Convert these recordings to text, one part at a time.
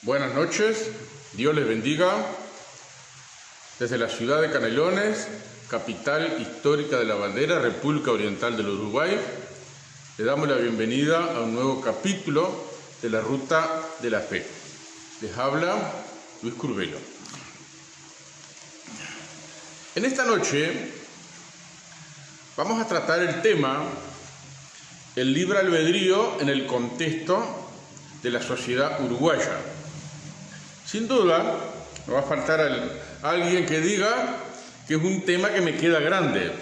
Buenas noches, Dios les bendiga. Desde la ciudad de Canelones, capital histórica de la bandera, República Oriental del Uruguay, le damos la bienvenida a un nuevo capítulo de la Ruta de la Fe. Les habla Luis Curbelo. En esta noche vamos a tratar el tema el libre albedrío en el contexto de la sociedad uruguaya. Sin duda, no va a faltar alguien que diga que es un tema que me queda grande.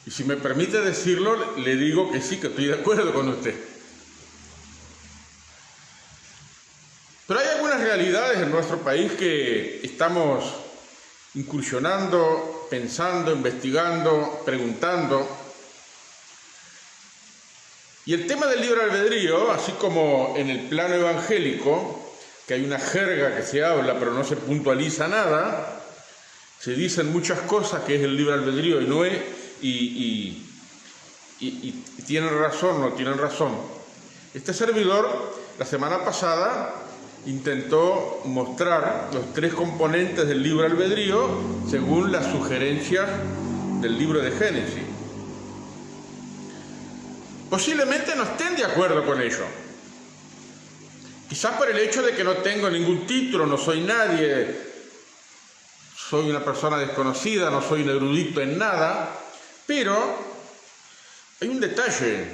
Y si me permite decirlo, le digo que sí, que estoy de acuerdo con usted. Pero hay algunas realidades en nuestro país que estamos incursionando, pensando, investigando, preguntando. Y el tema del libre albedrío, así como en el plano evangélico, que hay una jerga que se habla pero no se puntualiza nada, se dicen muchas cosas que es el libre albedrío y no es, y tienen razón, no tienen razón. Este servidor, la semana pasada, intentó mostrar los tres componentes del libre albedrío según las sugerencias del libro de Génesis. Posiblemente no estén de acuerdo con ello. Quizás por el hecho de que no tengo ningún título, no soy nadie, soy una persona desconocida, no soy un erudito en nada, pero hay un detalle.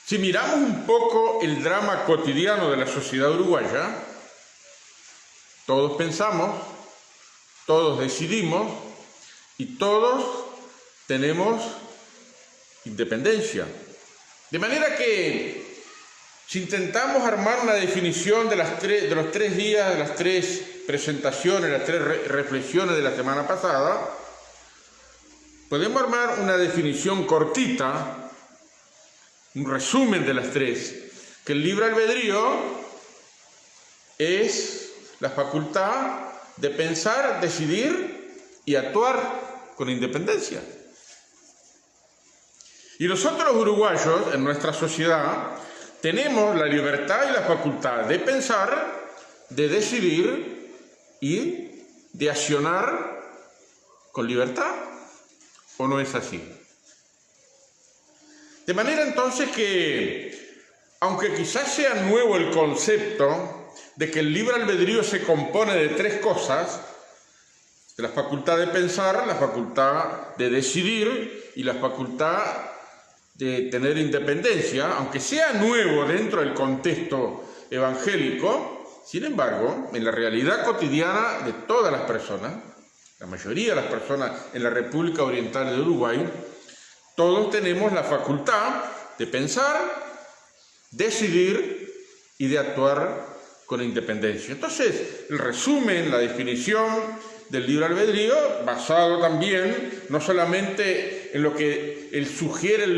Si miramos un poco el drama cotidiano de la sociedad uruguaya, todos pensamos, todos decidimos y todos tenemos independencia. De manera que si intentamos armar una definición de los 3 días, de las 3 presentaciones, las 3 reflexiones de la semana pasada, podemos armar una definición cortita, un resumen de las 3, que el libre albedrío es la facultad de pensar, decidir y actuar con independencia. Y nosotros los uruguayos, en nuestra sociedad, tenemos la libertad y la facultad de pensar, de decidir y de accionar con libertad, ¿o no es así? De manera entonces que, aunque quizás sea nuevo el concepto de que el libre albedrío se compone de 3 cosas, de la facultad de pensar, la facultad de decidir y la facultad de tener independencia, aunque sea nuevo dentro del contexto evangélico, sin embargo, en la realidad cotidiana de todas las personas, la mayoría de las personas en la República Oriental de Uruguay, todos tenemos la facultad de pensar, decidir y de actuar con independencia. Entonces, el resumen, la definición del libre albedrío, basado también no solamente en lo que sugiere el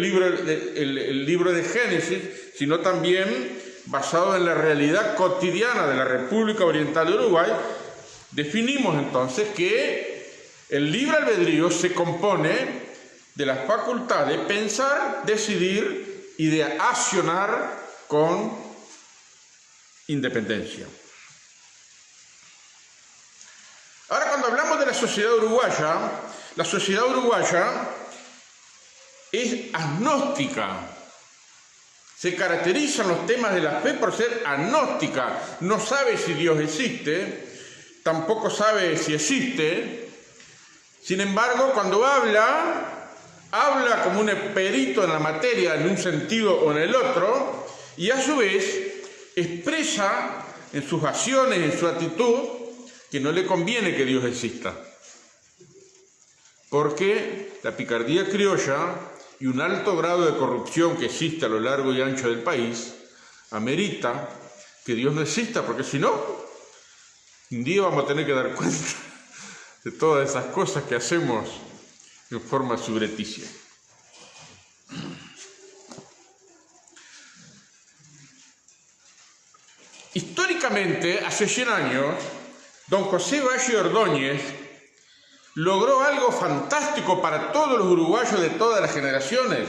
libro de Génesis, sino también basado en la realidad cotidiana de la República Oriental de Uruguay, definimos entonces que el libre albedrío se compone de la facultad de pensar, decidir y de accionar con independencia. Ahora, cuando hablamos de la sociedad uruguaya es agnóstica. Se caracterizan los temas de la fe por ser agnóstica. No sabe si Dios existe, tampoco sabe si existe. Sin embargo, cuando habla como un perito en la materia en un sentido o en el otro, y a su vez expresa en sus acciones, en su actitud, que no le conviene que Dios exista, porque la picardía criolla y un alto grado de corrupción que existe a lo largo y ancho del país amerita que Dios no exista, porque si no, un día vamos a tener que dar cuenta de todas esas cosas que hacemos en forma subrepticia. Históricamente, hace 100 años, don José Valle Ordóñez logró algo fantástico para todos los uruguayos de todas las generaciones.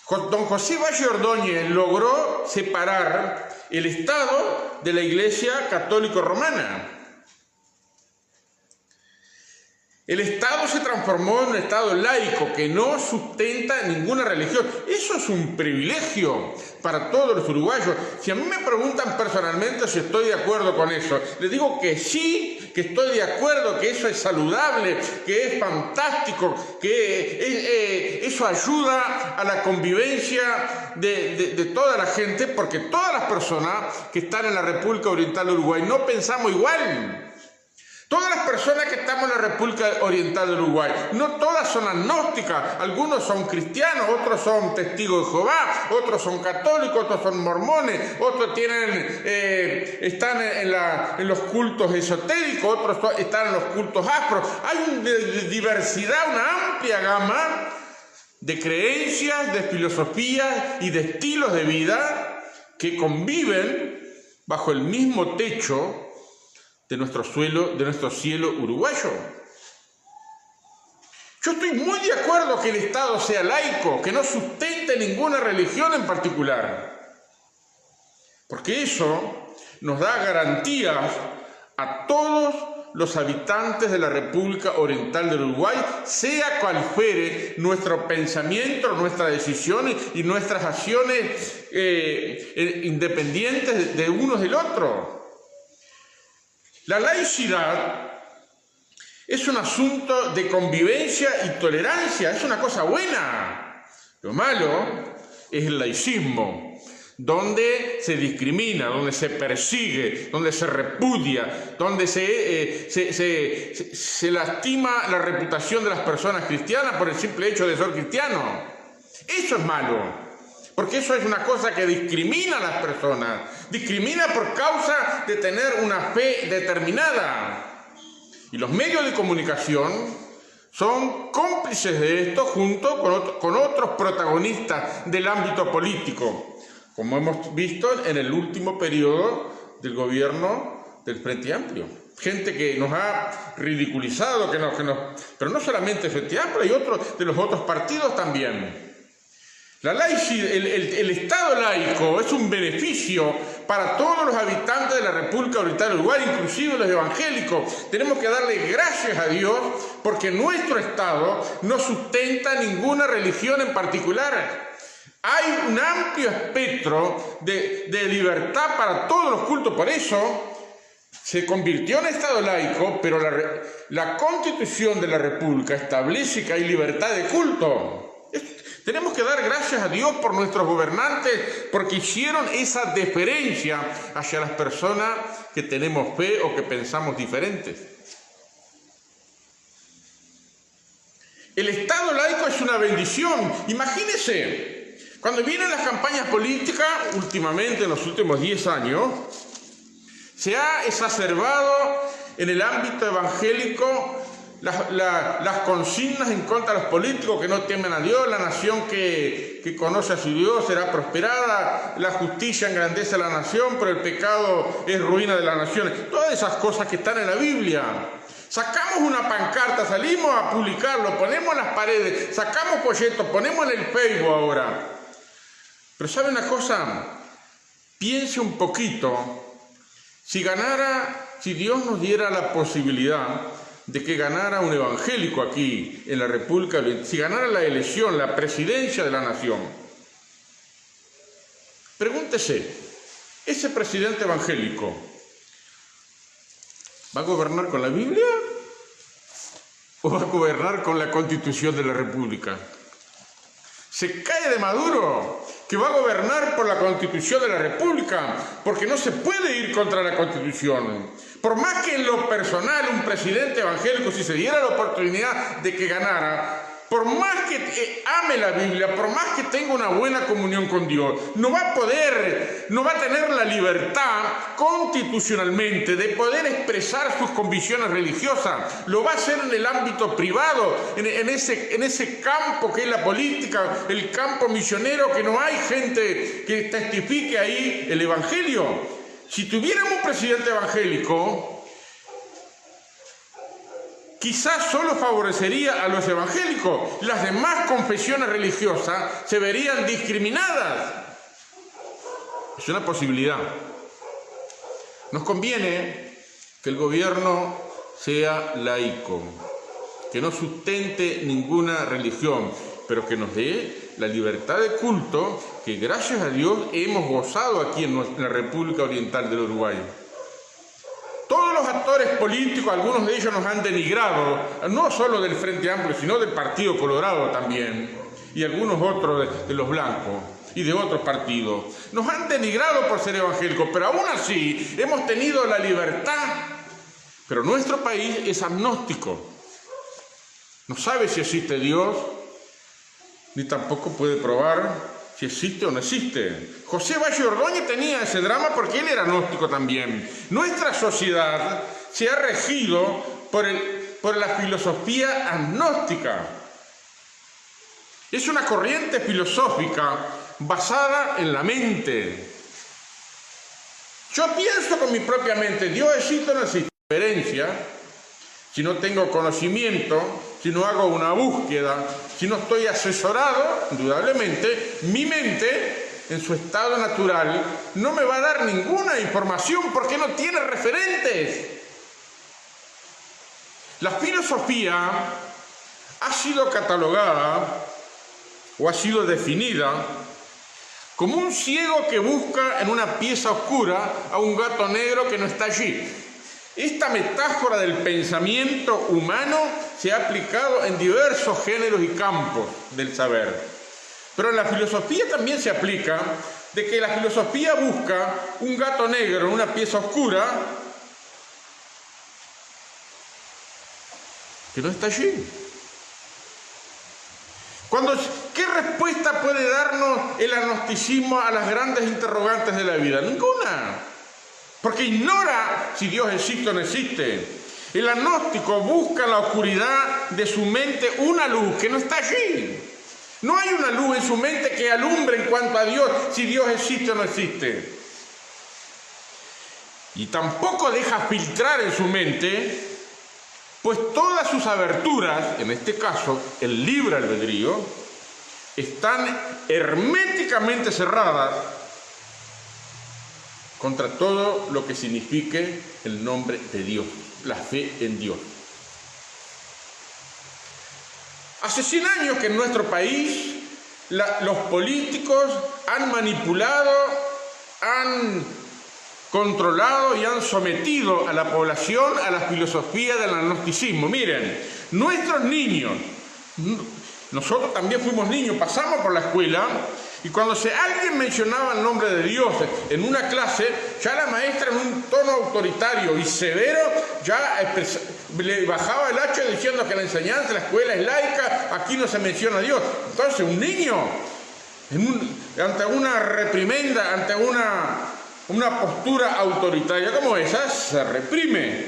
Don José Valle Ordóñez logró separar el Estado de la Iglesia Católica Romana. El Estado se transformó en un Estado laico que no sustenta ninguna religión. Eso es un privilegio para todos los uruguayos. Si a mí me preguntan personalmente si estoy de acuerdo con eso, les digo que sí, que estoy de acuerdo, que eso es saludable, que es fantástico, que eso ayuda a la convivencia de toda la gente, porque todas las personas que están en la República Oriental de Uruguay no pensamos igual. Todas las personas que estamos en la República Oriental del Uruguay, no todas son agnósticas, algunos son cristianos, otros son testigos de Jehová, otros son católicos, otros son mormones, otros están en los cultos esotéricos, otros están en los cultos ásperos. Hay una diversidad, una amplia gama de creencias, de filosofías y de estilos de vida que conviven bajo el mismo techo de nuestro cielo uruguayo. Yo estoy muy de acuerdo que el Estado sea laico, que no sustente ninguna religión en particular, porque eso nos da garantías a todos los habitantes de la República Oriental del Uruguay, sea cual fuere nuestro pensamiento, nuestras decisiones y nuestras acciones independientes de unos del otro. La laicidad es un asunto de convivencia y tolerancia, es una cosa buena. Lo malo es el laicismo, donde se discrimina, donde se persigue, donde se repudia, donde se lastima la reputación de las personas cristianas por el simple hecho de ser cristiano. Eso es malo. Porque eso es una cosa que discrimina a las personas, discrimina por causa de tener una fe determinada. Y los medios de comunicación son cómplices de esto junto con otros protagonistas del ámbito político, como hemos visto en el último periodo del gobierno del Frente Amplio. Gente que nos ha ridiculizado, pero no solamente el Frente Amplio, hay otros de los otros partidos también. El Estado laico es un beneficio para todos los habitantes de la República Oriental del Uruguay, inclusive los evangélicos. Tenemos que darle gracias a Dios porque nuestro Estado no sustenta ninguna religión en particular. Hay un amplio espectro de libertad para todos los cultos, por eso se convirtió en Estado laico, pero la Constitución de la República establece que hay libertad de culto. Tenemos que dar gracias a Dios por nuestros gobernantes, porque hicieron esa deferencia hacia las personas que tenemos fe o que pensamos diferentes. El Estado laico es una bendición. Imagínense, cuando vienen las campañas políticas, últimamente, en los últimos 10 años, se ha exacerbado en el ámbito evangélico las consignas en contra de los políticos que no temen a Dios, la nación que conoce a su Dios será prosperada, la justicia engrandece a la nación, pero el pecado es ruina de las naciones. Todas esas cosas que están en la Biblia. Sacamos una pancarta, salimos a publicarlo, ponemos en las paredes, sacamos folletos, ponemos en el Facebook ahora. Pero ¿sabe una cosa? Piense un poquito, si Dios nos diera la posibilidad de que ganara un evangélico aquí en la República, si ganara la elección, la presidencia de la nación, pregúntese, ¿ese presidente evangélico va a gobernar con la Biblia o va a gobernar con la Constitución de la República? Se cae de Maduro, que va a gobernar por la Constitución de la República, porque no se puede ir contra la Constitución. Por más que en lo personal un presidente evangélico, si se diera la oportunidad de que ganara, por más que ame la Biblia, por más que tenga una buena comunión con Dios, no va a tener la libertad constitucionalmente de poder expresar sus convicciones religiosas. Lo va a hacer en el ámbito privado, en ese campo que es la política, el campo misionero, que no hay gente que testifique ahí el evangelio. Si tuviéramos un presidente evangélico, quizás solo favorecería a los evangélicos. Las demás confesiones religiosas se verían discriminadas. Es una posibilidad. Nos conviene que el gobierno sea laico, que no sustente ninguna religión, pero que nos dé la libertad de culto que gracias a Dios hemos gozado aquí en la República Oriental del Uruguay. Todos los actores políticos, algunos de ellos nos han denigrado, no solo del Frente Amplio, sino del Partido Colorado también, y algunos otros de los blancos y de otros partidos. Nos han denigrado por ser evangélicos, pero aún así hemos tenido la libertad. Pero nuestro país es agnóstico. No sabe si existe Dios, ni tampoco puede probar si existe o no existe. José Valle Ordóñez tenía ese drama porque él era agnóstico también. Nuestra sociedad se ha regido por la filosofía agnóstica. Es una corriente filosófica basada en la mente. Yo pienso con mi propia mente, Dios existe o no existe. Si no tengo conocimiento, si no hago una búsqueda, si no estoy asesorado, indudablemente, mi mente, en su estado natural, no me va a dar ninguna información porque no tiene referentes. La filosofía ha sido catalogada o ha sido definida como un ciego que busca en una pieza oscura a un gato negro que no está allí. Esta metáfora del pensamiento humano se ha aplicado en diversos géneros y campos del saber. Pero en la filosofía también se aplica de que la filosofía busca un gato negro en una pieza oscura que no está allí. ¿Qué respuesta puede darnos el agnosticismo a las grandes interrogantes de la vida? Ninguna. Porque ignora si Dios existe o no existe. El agnóstico busca en la oscuridad de su mente una luz que no está allí. No hay una luz en su mente que alumbre en cuanto a Dios, si Dios existe o no existe. Y tampoco deja filtrar en su mente, pues todas sus aberturas, en este caso el libre albedrío, están herméticamente cerradas contra todo lo que signifique el nombre de Dios, la fe en Dios. Hace 100 años que en nuestro país los políticos han manipulado, han controlado y han sometido a la población a la filosofía del agnosticismo. Miren, nuestros niños, nosotros también fuimos niños, pasamos por la escuela y cuando alguien mencionaba el nombre de Dios en una clase, ya la maestra en un tono autoritario y severo ya le bajaba el hacha diciendo que la enseñanza de la escuela es laica, aquí no se menciona a Dios. Entonces un niño, ante una reprimenda, ante una postura autoritaria como esa, se reprime.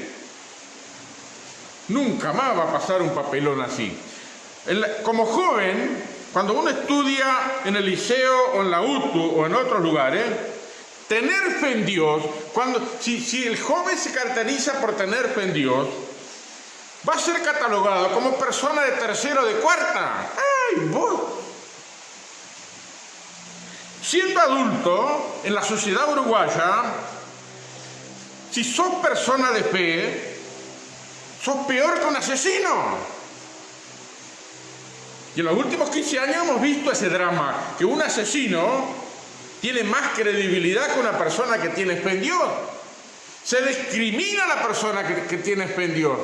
Nunca más va a pasar un papelón así. Como joven, cuando uno estudia en el liceo o en la UTU o en otros lugares, tener fe en Dios, si el joven se caracteriza por tener fe en Dios, va a ser catalogado como persona de tercera o de cuarta. ¡Ay, vos! Siendo adulto, en la sociedad uruguaya, si sos persona de fe, sos peor que un asesino. Y en los últimos 15 años hemos visto ese drama, que un asesino tiene más credibilidad que una persona que tiene fe en Dios. Se discrimina a la persona que tiene fe en Dios.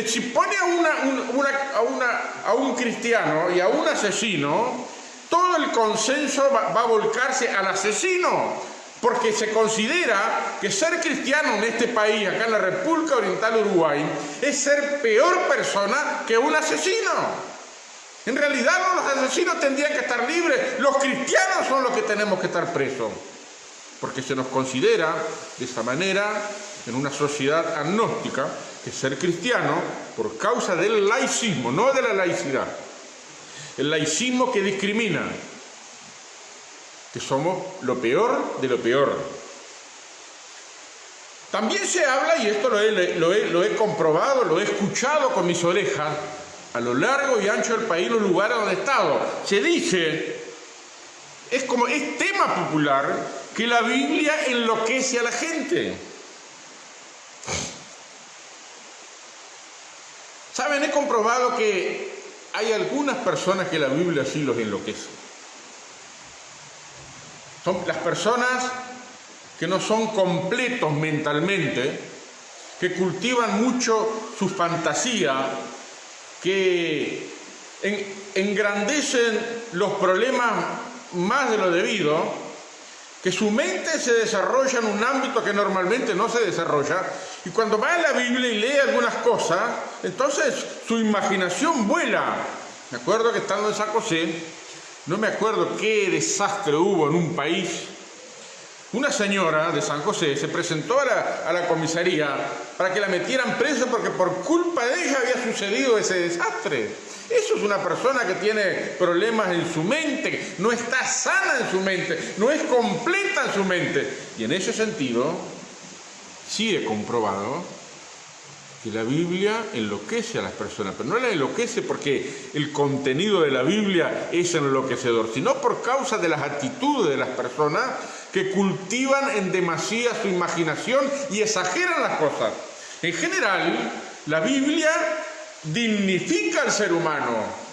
Si pone a un cristiano y a un asesino, todo el consenso va a volcarse al asesino, porque se considera que ser cristiano en este país, acá en la República Oriental Uruguay, es ser peor persona que un asesino. En realidad los asesinos tendrían que estar libres, los cristianos son los que tenemos que estar presos, porque se nos considera de esa manera en una sociedad agnóstica que ser cristiano, por causa del laicismo, no de la laicidad, el laicismo que discrimina, que somos lo peor de lo peor. También se habla, y esto lo he comprobado, lo he escuchado con mis orejas, a lo largo y ancho del país, los lugares donde he estado. Se dice, es tema popular, que la Biblia enloquece a la gente. ¿Saben? He comprobado que hay algunas personas que la Biblia sí los enloquece. Son las personas que no son completos mentalmente, que cultivan mucho su fantasía, que engrandecen los problemas más de lo debido, que su mente se desarrolla en un ámbito que normalmente no se desarrolla, y cuando va a la Biblia y lee algunas cosas, entonces su imaginación vuela. Me acuerdo que estando en San José, no me acuerdo qué desastre hubo en un país. Una señora de San José se presentó a la comisaría para que la metieran presa porque por culpa de ella había sucedido ese desastre. Eso es una persona que tiene problemas en su mente, no está sana en su mente, no es completa en su mente. Y en ese sentido, sí he comprobado que la Biblia enloquece a las personas, pero no la enloquece porque el contenido de la Biblia es enloquecedor, sino por causa de las actitudes de las personas que cultivan en demasía su imaginación y exageran las cosas. En general, la Biblia dignifica al ser humano.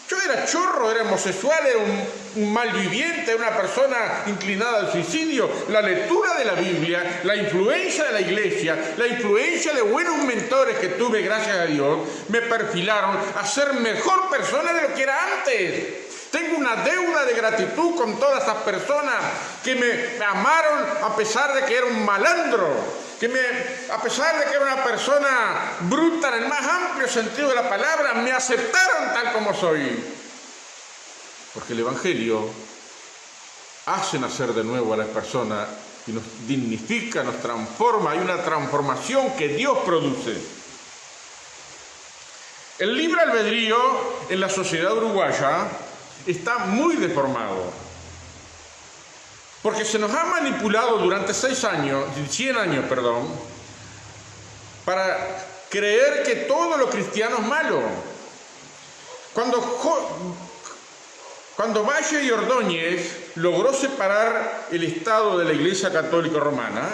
Yo era chorro, era homosexual, era un malviviente, era una persona inclinada al suicidio. La lectura de la Biblia, la influencia de la iglesia, la influencia de buenos mentores que tuve, gracias a Dios, me perfilaron a ser mejor persona de lo que era antes. Tengo una deuda de gratitud con todas esas personas que me amaron a pesar de que era un malandro, a pesar de que era una persona bruta en el más amplio sentido de la palabra, me aceptaron tal como soy. Porque el Evangelio hace nacer de nuevo a las personas y nos dignifica, nos transforma. Hay una transformación que Dios produce. El libre albedrío en la sociedad uruguaya está muy deformado. Porque se nos ha manipulado durante 100 años, para creer que todo lo cristiano es malo. Cuando Valle y Ordóñez logró separar el Estado de la Iglesia Católica Romana,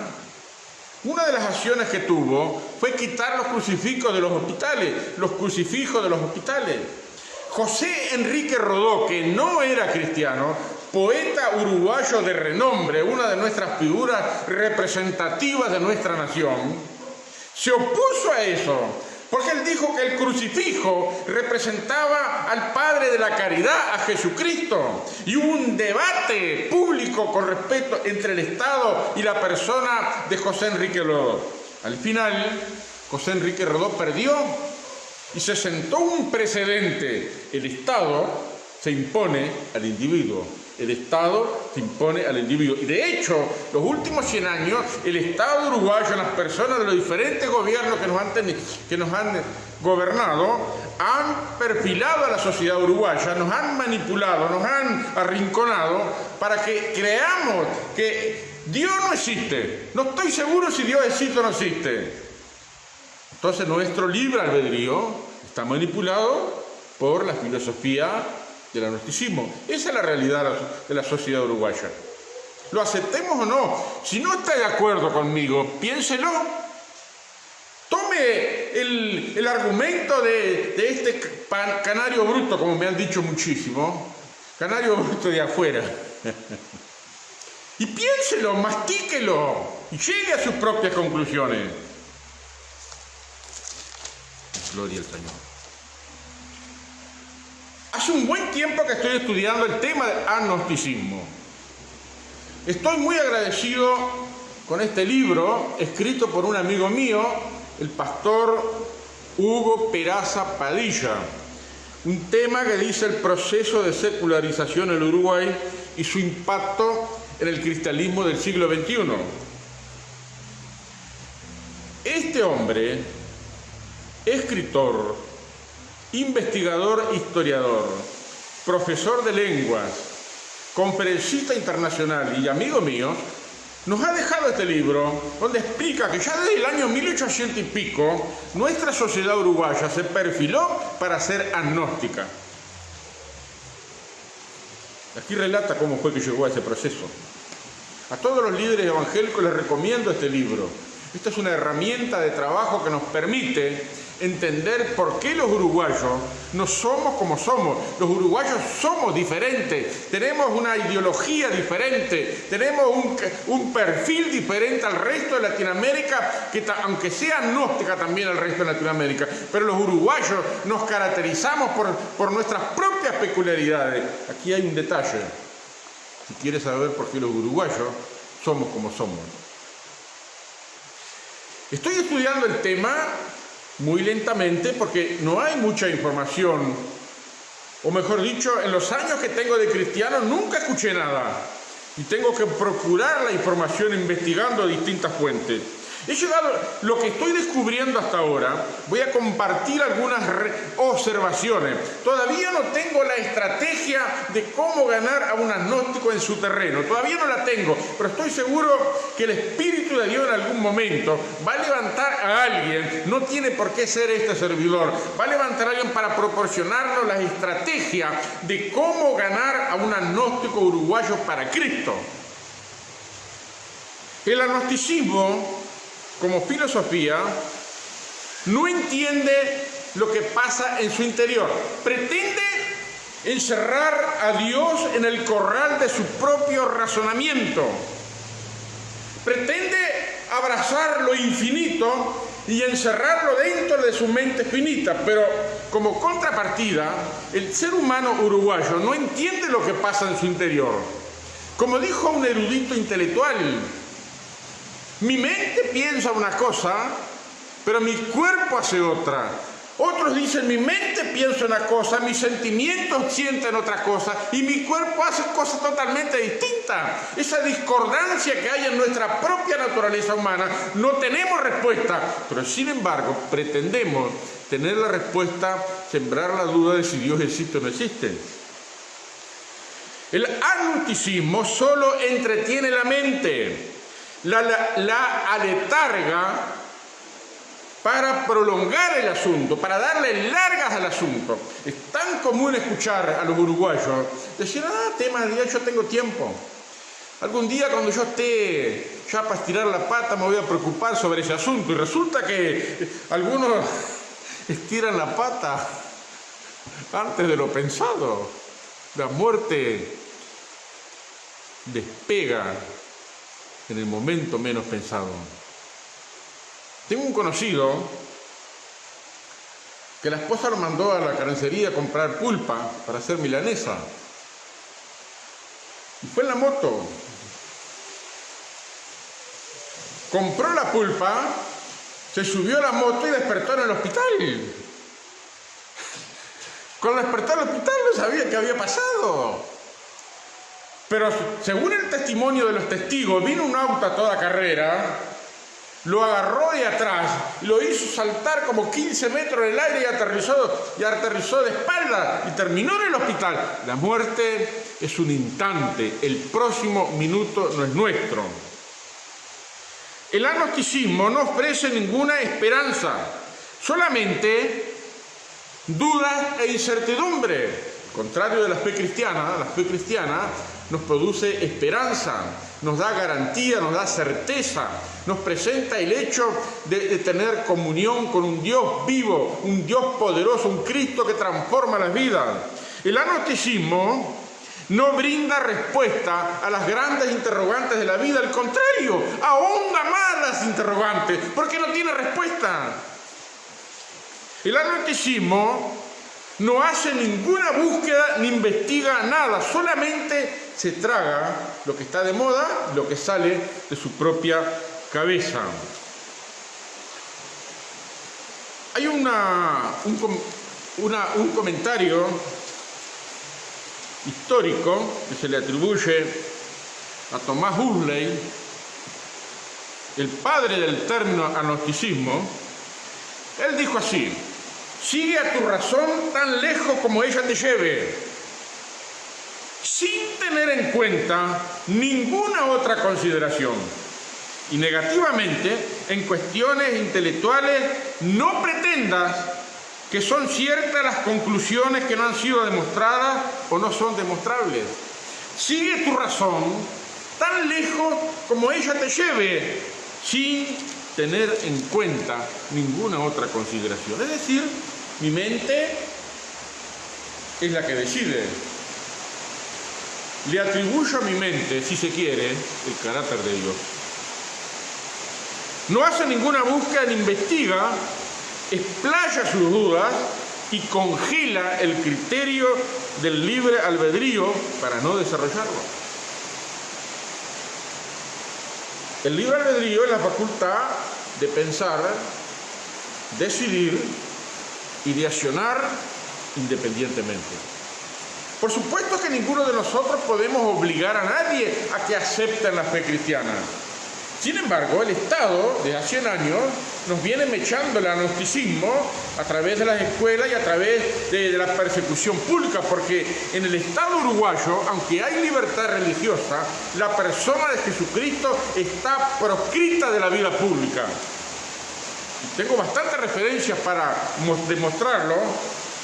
una de las acciones que tuvo fue quitar los crucifijos de los hospitales. José Enrique Rodó, que no era cristiano, poeta uruguayo de renombre, una de nuestras figuras representativas de nuestra nación, se opuso a eso, porque él dijo que el crucifijo representaba al Padre de la Caridad, a Jesucristo, y hubo un debate público con respecto entre el Estado y la persona de José Enrique Rodó. Al final, José Enrique Rodó perdió y se sentó un precedente. El Estado se impone al individuo. El Estado se impone al individuo. Y de hecho, los últimos 100 años, el Estado uruguayo, las personas de los diferentes gobiernos que nos han gobernado, han perfilado a la sociedad uruguaya, nos han manipulado, nos han arrinconado para que creamos que Dios no existe. No estoy seguro si Dios existe o no existe. Entonces nuestro libre albedrío está manipulado por la filosofía del agnosticismo. Esa es la realidad de la sociedad uruguaya. Lo aceptemos o no. Si no está de acuerdo conmigo, piénselo. Tome el argumento de este canario bruto, como me han dicho muchísimo, canario bruto de afuera. Y piénselo, mastíquelo y llegue a sus propias conclusiones. Gloria al Señor. Hace un buen tiempo que estoy estudiando el tema del agnosticismo. Estoy muy agradecido con este libro, escrito por un amigo mío, el pastor Hugo Peraza Padilla. Un tema que dice el proceso de secularización en el Uruguay y su impacto en el cristianismo del siglo XXI. Este hombre, escritor, investigador, historiador, profesor de lenguas, conferencista internacional y amigo mío, nos ha dejado este libro donde explica que ya desde el año 1800 y pico nuestra sociedad uruguaya se perfiló para ser agnóstica. Aquí relata cómo fue que llegó a ese proceso. A todos los líderes evangélicos les recomiendo este libro. Esta es una herramienta de trabajo que nos permite entender por qué los uruguayos no somos como somos. Los uruguayos somos diferentes, tenemos una ideología diferente, tenemos un perfil diferente al resto de Latinoamérica, que aunque sea agnóstica también al resto de Latinoamérica, pero los uruguayos nos caracterizamos por nuestras propias peculiaridades. Aquí hay un detalle, si quieres saber por qué los uruguayos somos como somos. Estoy estudiando el tema muy lentamente porque no hay mucha información, o mejor dicho, en los años que tengo de cristiano nunca escuché nada y tengo que procurar la información investigando distintas fuentes. He llegado, lo que estoy descubriendo hasta ahora, voy a compartir algunas observaciones. Todavía no tengo la estrategia de cómo ganar a un agnóstico en su terreno, todavía no la tengo, pero estoy seguro que el Espíritu de Dios en algún momento va a levantar a alguien, no tiene por qué ser este servidor, va a levantar a alguien para proporcionarnos la estrategia de cómo ganar a un agnóstico uruguayo para Cristo. El agnosticismo, como filosofía, no entiende lo que pasa en su interior. Pretende encerrar a Dios en el corral de su propio razonamiento. Pretende abrazar lo infinito y encerrarlo dentro de su mente finita. Pero como contrapartida, el ser humano uruguayo no entiende lo que pasa en su interior. Como dijo un erudito intelectual, mi mente piensa una cosa, pero mi cuerpo hace otra. Otros dicen, mi mente piensa una cosa, mis sentimientos sienten otra cosa y mi cuerpo hace cosas totalmente distintas. Esa discordancia que hay en nuestra propia naturaleza humana, no tenemos respuesta, pero sin embargo pretendemos tener la respuesta, sembrar la duda de si Dios existe o no existe. El agnosticismo solo entretiene la mente, la aletarga para prolongar el asunto, para darle largas al asunto. Es tan común escuchar a los uruguayos decir, tema de Dios, yo tengo tiempo. Algún día cuando yo esté ya para estirar la pata me voy a preocupar sobre ese asunto. Y resulta que algunos estiran la pata antes de lo pensado. La muerte despega en el momento menos pensado. Tengo un conocido que la esposa lo mandó a la carnicería a comprar pulpa para hacer milanesa. Y fue en la moto. Compró la pulpa, se subió a la moto y despertó en el hospital. Cuando despertó en el hospital no sabía qué había pasado. Pero según el testimonio de los testigos, vino un auto a toda carrera, lo agarró de atrás, lo hizo saltar como 15 metros en el aire y aterrizó de espalda y terminó en el hospital. La muerte es un instante, el próximo minuto no es nuestro. El agnosticismo no ofrece ninguna esperanza, solamente dudas e incertidumbre. Al contrario de la fe cristiana nos produce esperanza, nos da garantía, nos da certeza, nos presenta el hecho de tener comunión con un Dios vivo, un Dios poderoso, un Cristo que transforma las vidas. El agnosticismo no brinda respuesta a las grandes interrogantes de la vida, al contrario, ahonda más las interrogantes, porque no tiene respuesta. El agnosticismo no hace ninguna búsqueda ni investiga nada, solamente se traga lo que está de moda, lo que sale de su propia cabeza. Hay un comentario histórico que se le atribuye a Tomás Huxley, el padre del término agnosticismo. Él dijo así: sigue a tu razón tan lejos como ella te lleve, sin tener en cuenta ninguna otra consideración. Y negativamente, en cuestiones intelectuales, no pretendas que son ciertas las conclusiones que no han sido demostradas o no son demostrables. Sigue tu razón tan lejos como ella te lleve, sin tener en cuenta ninguna otra consideración. Es decir, mi mente es la que decide. Le atribuyo a mi mente, si se quiere, el carácter de Dios. No hace ninguna búsqueda ni investiga, explaya sus dudas y congela el criterio del libre albedrío para no desarrollarlo. El libre albedrío es la facultad de pensar, decidir y de accionar independientemente. Por supuesto que ninguno de nosotros podemos obligar a nadie a que acepte la fe cristiana. Sin embargo, el Estado, desde hace 100 años, nos viene mechando el agnosticismo a través de las escuelas y a través de la persecución pública, porque en el Estado uruguayo, aunque hay libertad religiosa, la persona de Jesucristo está proscrita de la vida pública. Tengo bastantes referencias para demostrarlo,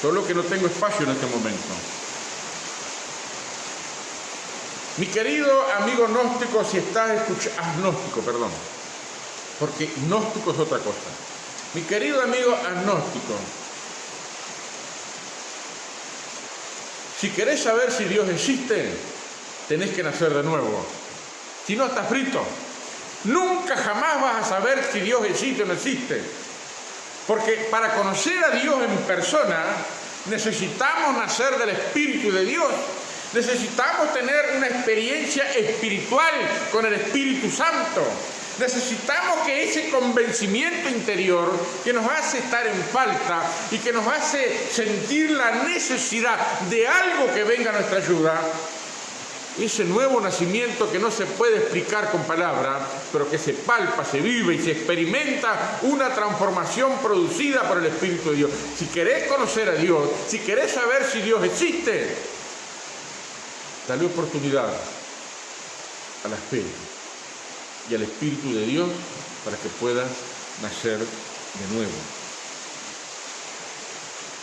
solo que no tengo espacio en este momento. Mi querido amigo gnóstico, si estás escuchando, agnóstico, perdón, porque gnóstico es otra cosa. Mi querido amigo agnóstico, si querés saber si Dios existe, tenés que nacer de nuevo. Si no, estás frito. Nunca jamás vas a saber si Dios existe o no existe. Porque para conocer a Dios en persona, necesitamos nacer del Espíritu de Dios. Necesitamos tener una experiencia espiritual con el Espíritu Santo. Necesitamos que ese convencimiento interior que nos hace estar en falta y que nos hace sentir la necesidad de algo que venga a nuestra ayuda, ese nuevo nacimiento que no se puede explicar con palabras, pero que se palpa, se vive y se experimenta una transformación producida por el Espíritu de Dios. Si querés conocer a Dios, si querés saber si Dios existe, dale oportunidad a la fe y al Espíritu de Dios para que puedas nacer de nuevo.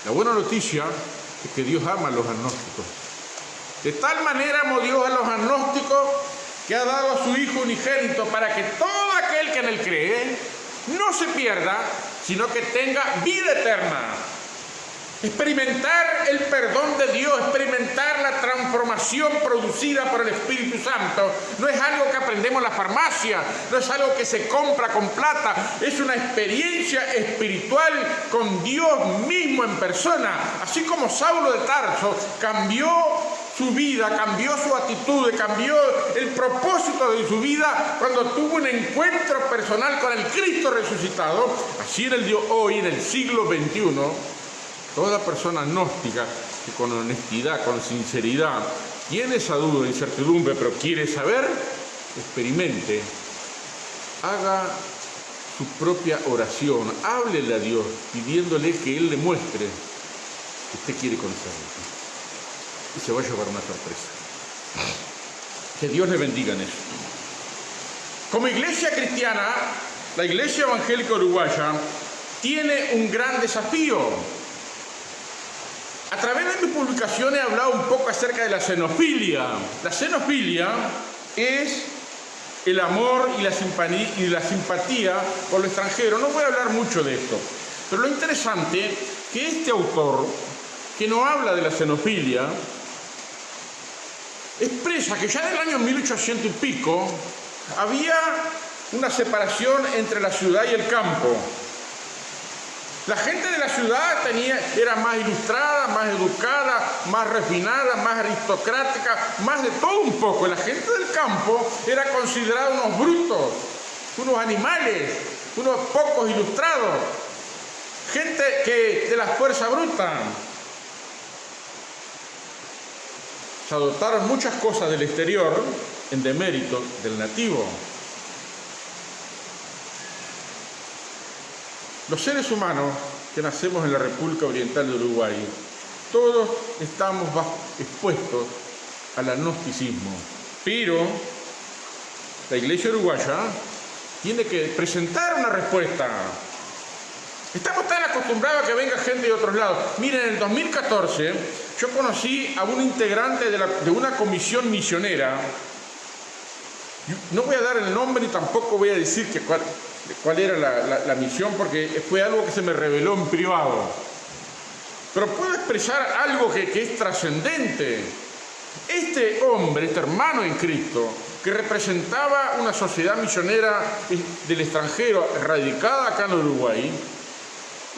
La buena noticia es que Dios ama a los agnósticos. De tal manera amó Dios a los agnósticos que ha dado a su Hijo unigénito para que todo aquel que en él cree no se pierda, sino que tenga vida eterna. Experimentar el perdón de Dios, experimentar la transformación producida por el Espíritu Santo, no es algo que aprendemos en la farmacia, no es algo que se compra con plata, es una experiencia espiritual con Dios mismo en persona. Así como Saulo de Tarso cambió su vida, cambió su actitud, cambió el propósito de su vida cuando tuvo un encuentro personal con el Cristo resucitado, así en el día hoy, en el siglo XXI, toda persona gnóstica que con honestidad, con sinceridad, tiene esa duda, incertidumbre, pero quiere saber, experimente, haga su propia oración, háblele a Dios, pidiéndole que Él le muestre que usted quiere conocerlo. Y se va a llevar una sorpresa. Que Dios le bendiga en eso. Como iglesia cristiana, la Iglesia Evangélica Uruguaya tiene un gran desafío. A través de mis publicaciones he hablado un poco acerca de la xenofilia. La xenofilia es el amor y la simpatía por lo extranjero. No voy a hablar mucho de esto, pero lo interesante es que este autor, que no habla de la xenofilia, expresa que ya en el año 1800 y pico había una separación entre la ciudad y el campo. La gente de la ciudad era más ilustrada, más educada, más refinada, más aristocrática, más de todo un poco. La gente del campo era considerada unos brutos, unos animales, unos pocos ilustrados, gente que de la fuerza bruta. Se adoptaron muchas cosas del exterior en demérito del nativo. Los seres humanos que nacemos en la República Oriental de Uruguay, todos estamos expuestos al agnosticismo, pero la Iglesia uruguaya tiene que presentar una respuesta. Estamos tan acostumbrados a que venga gente de otros lados. Miren, en el 2014 yo conocí a un integrante de una comisión misionera No voy a dar el nombre ni tampoco voy a decir cuál era la misión, porque fue algo que se me reveló en privado. Pero puedo expresar algo que es trascendente. Este hombre, este hermano en Cristo, que representaba una sociedad misionera del extranjero radicada acá en Uruguay,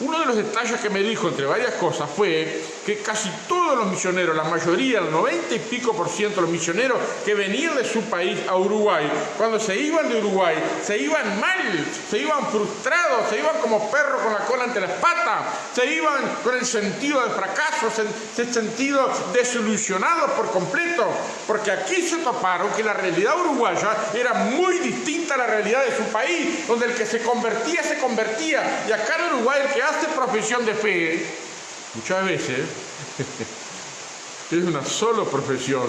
uno de los detalles que me dijo, entre varias cosas, fue que casi todos los misioneros, la mayoría, el 90 y pico % de los misioneros que venían de su país a Uruguay, cuando se iban de Uruguay, se iban mal, se iban frustrados, se iban como perros con la cola entre las patas, se iban con el sentido de fracaso, el sentido desilusionados por completo, porque aquí se toparon que la realidad uruguaya era muy distinta a la realidad de su país, donde el que se convertía, y acá en Uruguay el que hace profesión de fe, muchas veces, es una sola profesión,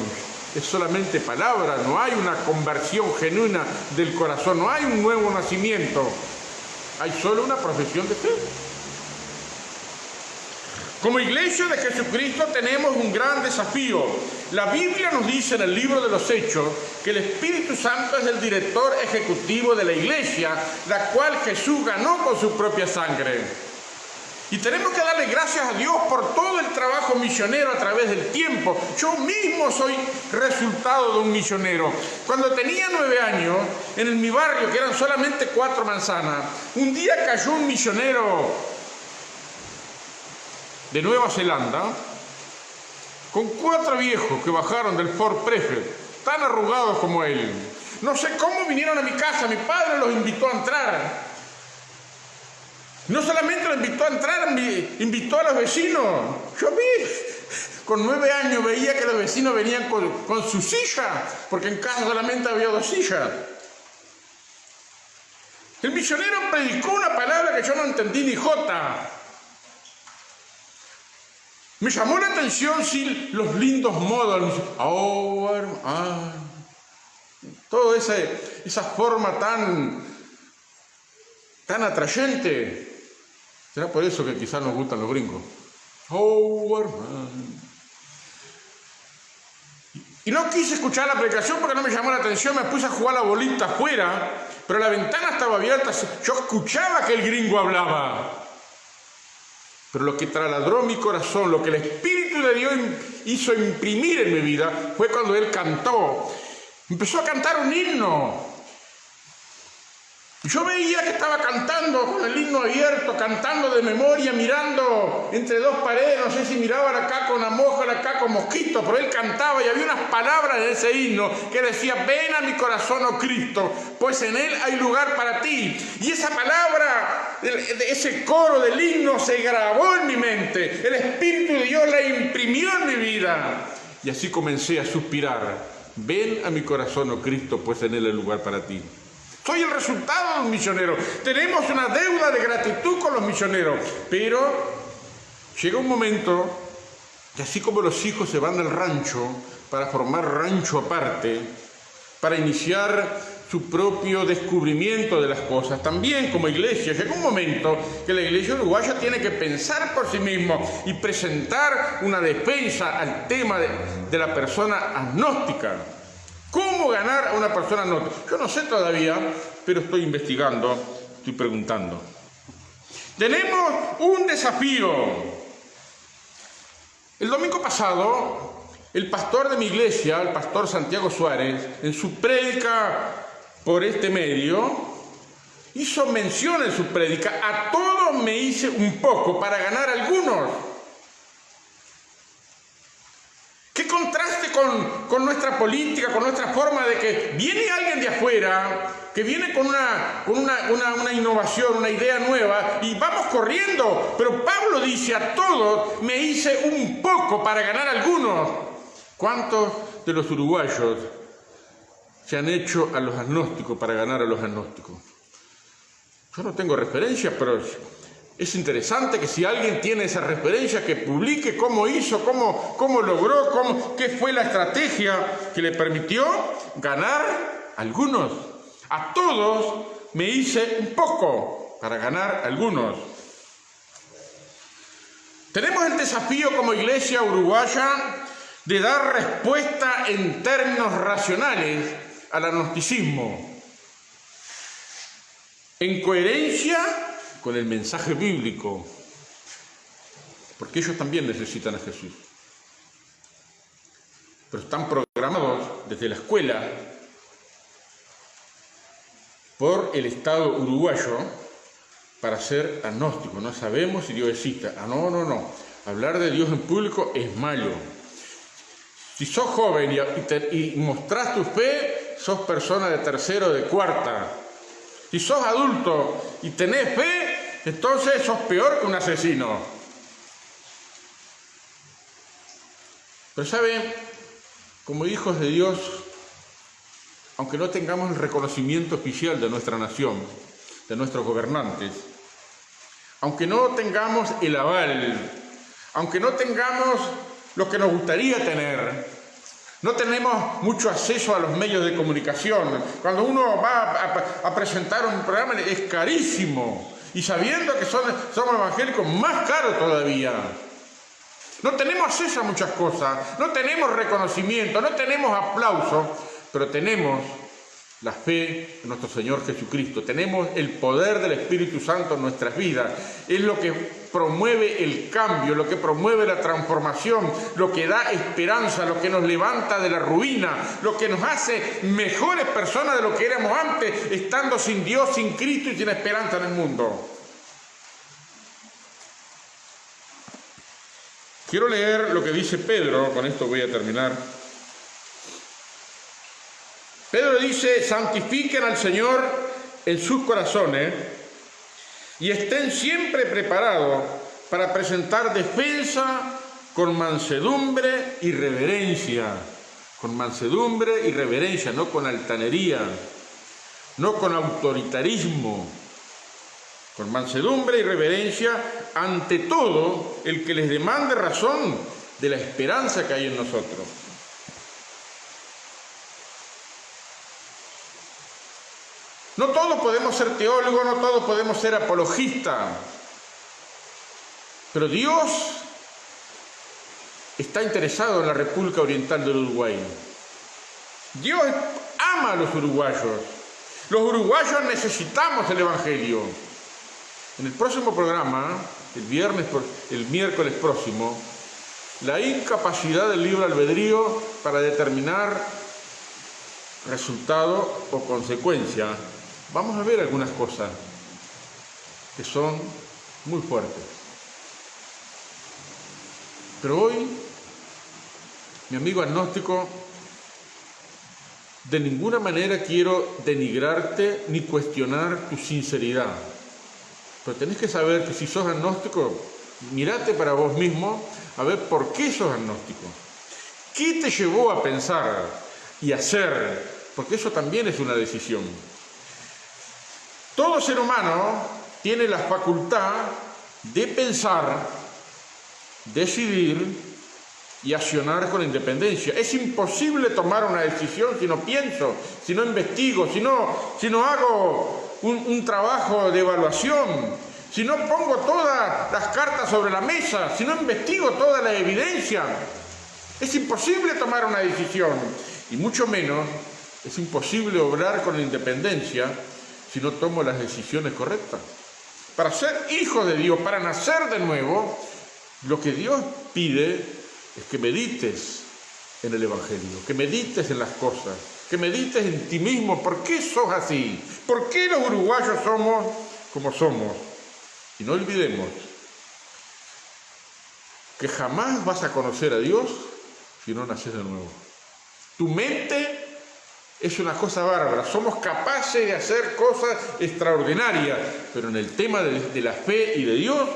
es solamente palabra, no hay una conversión genuina del corazón, no hay un nuevo nacimiento, hay solo una profesión de fe. Como iglesia de Jesucristo tenemos un gran desafío. La Biblia nos dice en el libro de los Hechos que el Espíritu Santo es el director ejecutivo de la iglesia, la cual Jesús ganó con su propia sangre. Y tenemos que darle gracias a Dios por todo el trabajo misionero a través del tiempo. Yo mismo soy resultado de un misionero. Cuando tenía 9 años, en mi barrio, que eran solamente 4 manzanas, un día cayó un misionero de Nueva Zelanda con 4 viejos que bajaron del Fort Prefer, tan arrugados como él. No sé cómo vinieron a mi casa, mi padre los invitó a entrar. No solamente los invitó a entrar, invitó a los vecinos. Yo vi, con 9 años veía que los vecinos venían con su silla, porque en casa solamente había 2 sillas. El misionero predicó una palabra que yo no entendí ni jota. Me llamó la atención, sí, los lindos modos, toda esa forma tan atrayente. Será por eso que quizás nos gustan los gringos. Y no quise escuchar la predicación porque no me llamó la atención, me puse a jugar la bolita afuera, pero la ventana estaba abierta, yo escuchaba que el gringo hablaba. Pero lo que trasladó mi corazón, lo que el Espíritu de Dios hizo imprimir en mi vida, fue cuando él cantó. Empezó a cantar un himno. Yo veía que estaba cantando con el himno abierto, cantando de memoria, mirando entre 2 paredes, no sé si miraban acá con la mosca, acá con mosquito, pero él cantaba y había unas palabras en ese himno que decía: ven a mi corazón, oh Cristo, pues en él hay lugar para ti. Y esa palabra, ese coro del himno se grabó en mi mente, el Espíritu de Dios la imprimió en mi vida. Y así comencé a suspirar: ven a mi corazón, oh Cristo, pues en él hay lugar para ti. Soy el resultado de un misionero. Tenemos una deuda de gratitud con los misioneros. Pero llega un momento que, así como los hijos se van del rancho para formar rancho aparte, para iniciar su propio descubrimiento de las cosas, también como iglesia llega un momento que la iglesia uruguaya tiene que pensar por sí mismo y presentar una defensa al tema de la persona agnóstica. ¿Cómo ganar a una persona agnóstica? Yo no sé todavía, pero estoy investigando, estoy preguntando. Tenemos un desafío. El domingo pasado, el pastor de mi iglesia, el pastor Santiago Suárez, en su prédica por este medio, hizo mención en su prédica: a todos me hice un poco para ganar algunos. ¿Qué contraste con nuestra política, con nuestra forma de que viene alguien de afuera, que viene con una innovación, una idea nueva, y vamos corriendo? Pero Pablo dice: a todos me hice un poco para ganar algunos. ¿Cuántos de los uruguayos se han hecho a los agnósticos para ganar a los agnósticos? Yo no tengo referencias, pero es interesante que si alguien tiene esa referencia, que publique cómo hizo, cómo logró, qué fue la estrategia que le permitió ganar algunos. A todos me hice un poco para ganar algunos. Tenemos el desafío como iglesia uruguaya de dar respuesta en términos racionales al agnosticismo, en coherencia con el mensaje bíblico, porque ellos también necesitan a Jesús. Pero están programados desde la escuela por el Estado uruguayo para ser agnósticos. No sabemos si Dios existe. No. Hablar de Dios en público es malo. Si sos joven y mostrás tu fe, sos persona de tercera o de cuarta. Si sos adulto y tenés fe, entonces sos peor que un asesino. Pero ¿saben? Como hijos de Dios, aunque no tengamos el reconocimiento oficial de nuestra nación, de nuestros gobernantes, aunque no tengamos el aval, aunque no tengamos lo que nos gustaría tener, no tenemos mucho acceso a los medios de comunicación. Cuando uno va a presentar un programa es carísimo, y sabiendo que somos evangélicos, más caro todavía. No tenemos acceso a muchas cosas, no tenemos reconocimiento, no tenemos aplauso, pero tenemos la fe en nuestro Señor Jesucristo, tenemos el poder del Espíritu Santo en nuestras vidas. Es lo que promueve el cambio, lo que promueve la transformación, lo que da esperanza, lo que nos levanta de la ruina, lo que nos hace mejores personas de lo que éramos antes, estando sin Dios, sin Cristo y sin esperanza en el mundo. Quiero leer lo que dice Pedro, con esto voy a terminar. Pedro dice: santifiquen al Señor en sus corazones y estén siempre preparados para presentar defensa con mansedumbre y reverencia. Con mansedumbre y reverencia, no con altanería, no con autoritarismo. Con mansedumbre y reverencia ante todo el que les demande razón de la esperanza que hay en nosotros. No todos podemos ser teólogos, no todos podemos ser apologistas, pero Dios está interesado en la República Oriental del Uruguay. Dios ama a los uruguayos. Los uruguayos necesitamos el Evangelio. En el próximo programa, el miércoles próximo, la incapacidad del libre albedrío para determinar resultado o consecuencia. Vamos a ver algunas cosas que son muy fuertes. Pero hoy, mi amigo agnóstico, de ninguna manera quiero denigrarte ni cuestionar tu sinceridad. Pero tenés que saber que si sos agnóstico, mirate para vos mismo a ver por qué sos agnóstico. ¿Qué te llevó a pensar y hacer? Porque eso también es una decisión. Todo ser humano tiene la facultad de pensar, decidir y accionar con independencia. Es imposible tomar una decisión si no pienso, si no investigo, si no hago un trabajo de evaluación, si no pongo todas las cartas sobre la mesa, si no investigo toda la evidencia. Es imposible tomar una decisión, y mucho menos es imposible obrar con independencia si no tomo las decisiones correctas. Para ser hijo de Dios, para nacer de nuevo, lo que Dios pide es que medites en el Evangelio, que medites en las cosas, que medites en ti mismo. ¿Por qué sos así? ¿Por qué los uruguayos somos como somos? Y no olvidemos que jamás vas a conocer a Dios si no naces de nuevo. Tu mente es una cosa bárbara, somos capaces de hacer cosas extraordinarias, pero en el tema de la fe y de Dios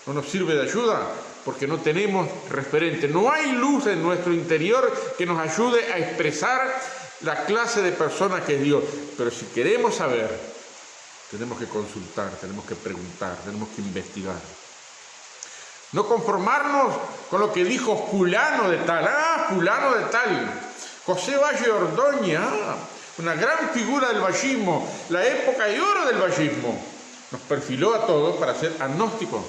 no nos sirve de ayuda porque no tenemos referente. No hay luz en nuestro interior que nos ayude a expresar la clase de persona que es Dios. Pero si queremos saber, tenemos que consultar, tenemos que preguntar, tenemos que investigar. No conformarnos con lo que dijo fulano de tal, fulano de tal. José Valle Ordóñez, una gran figura del vallismo, la época de oro del vallismo, nos perfiló a todos para ser agnósticos,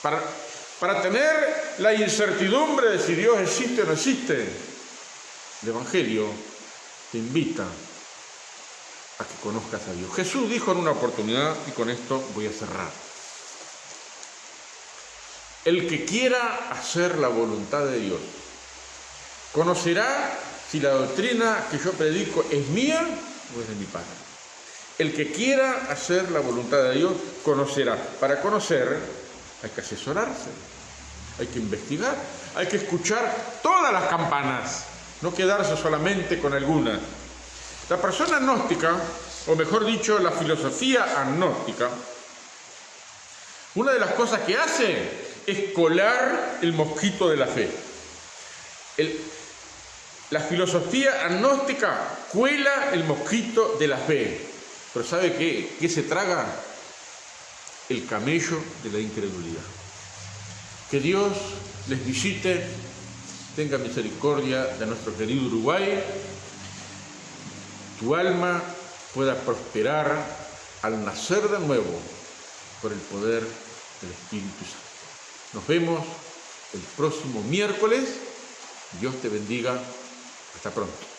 para tener la incertidumbre de si Dios existe o no existe. El Evangelio te invita a que conozcas a Dios. Jesús dijo en una oportunidad, y con esto voy a cerrar: el que quiera hacer la voluntad de Dios conocerá si la doctrina que yo predico es mía o es de mi Padre. El que quiera hacer la voluntad de Dios conocerá. Para conocer hay que asesorarse, hay que investigar, hay que escuchar todas las campanas, no quedarse solamente con algunas. La persona gnóstica, o mejor dicho, la filosofía agnóstica, una de las cosas que hace es colar el mosquito de la fe. La filosofía agnóstica cuela el mosquito de la fe. Pero ¿sabe qué? ¿Qué se traga? El camello de la incredulidad. Que Dios les visite, tenga misericordia de nuestro querido Uruguay, tu alma pueda prosperar al nacer de nuevo por el poder del Espíritu Santo. Nos vemos el próximo miércoles. Dios te bendiga. Hasta pronto.